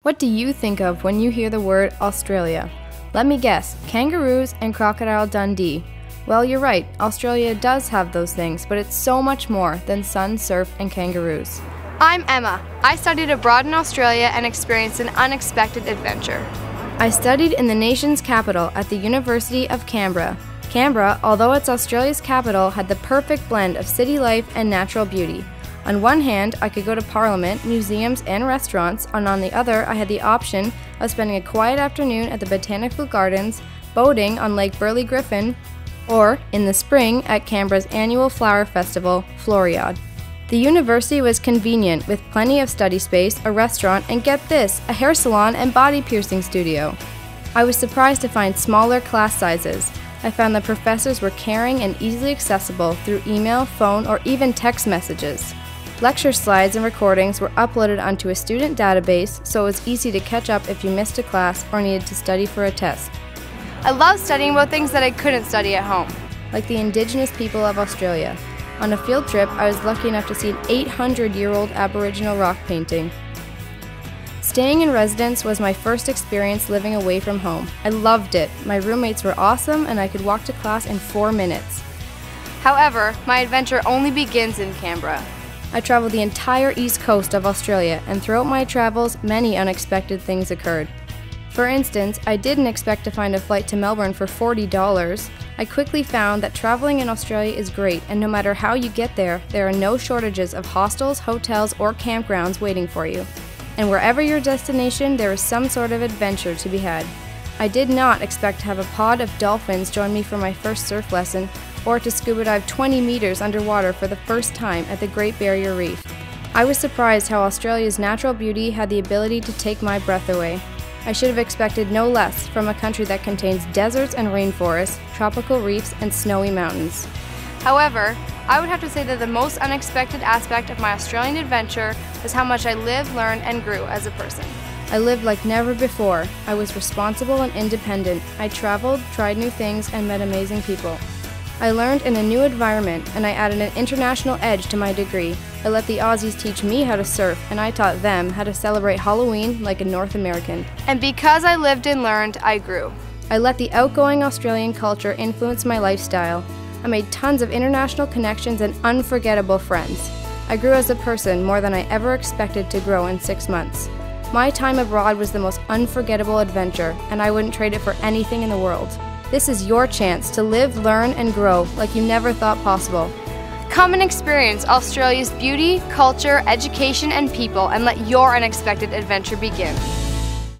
What do you think of when you hear the word Australia? Let me guess, kangaroos and Crocodile Dundee. Well, you're right, Australia does have those things, but it's so much more than sun, surf, and kangaroos. I'm Emma. I studied abroad in Australia and experienced an unexpected adventure. I studied in the nation's capital at the University of Canberra. Canberra, although it's Australia's capital, had the perfect blend of city life and natural beauty. On one hand, I could go to Parliament, museums, and restaurants, and on the other, I had the option of spending a quiet afternoon at the Botanical Gardens, boating on Lake Burley Griffin, or, in the spring, at Canberra's annual flower festival, Floriade. The university was convenient, with plenty of study space, a restaurant, and get this, a hair salon and body piercing studio. I was surprised to find smaller class sizes. I found the professors were caring and easily accessible through email, phone, or even text messages. Lecture slides and recordings were uploaded onto a student database, so it was easy to catch up if you missed a class or needed to study for a test. I love studying about things that I couldn't study at home. Like the Indigenous people of Australia. On a field trip, I was lucky enough to see an 800-year-old Aboriginal rock painting. Staying in residence was my first experience living away from home. I loved it. My roommates were awesome and I could walk to class in 4 minutes. However, my adventure only begins in Canberra. I traveled the entire east coast of Australia, and throughout my travels, many unexpected things occurred. For instance, I didn't expect to find a flight to Melbourne for $40. I quickly found that traveling in Australia is great, and no matter how you get there, there are no shortages of hostels, hotels, or campgrounds waiting for you. And wherever your destination, there is some sort of adventure to be had. I did not expect to have a pod of dolphins join me for my first surf lesson, or to scuba dive 20 meters underwater for the first time at the Great Barrier Reef. I was surprised how Australia's natural beauty had the ability to take my breath away. I should have expected no less from a country that contains deserts and rainforests, tropical reefs, and snowy mountains. However, I would have to say that the most unexpected aspect of my Australian adventure was how much I lived, learned, and grew as a person. I lived like never before. I was responsible and independent. I traveled, tried new things, and met amazing people. I learned in a new environment, and I added an international edge to my degree. I let the Aussies teach me how to surf, and I taught them how to celebrate Halloween like a North American. And because I lived and learned, I grew. I let the outgoing Australian culture influence my lifestyle. I made tons of international connections and unforgettable friends. I grew as a person more than I ever expected to grow in 6 months. My time abroad was the most unforgettable adventure, and I wouldn't trade it for anything in the world. This is your chance to live, learn, and grow like you never thought possible. Come and experience Australia's beauty, culture, education, and people, and let your unexpected adventure begin.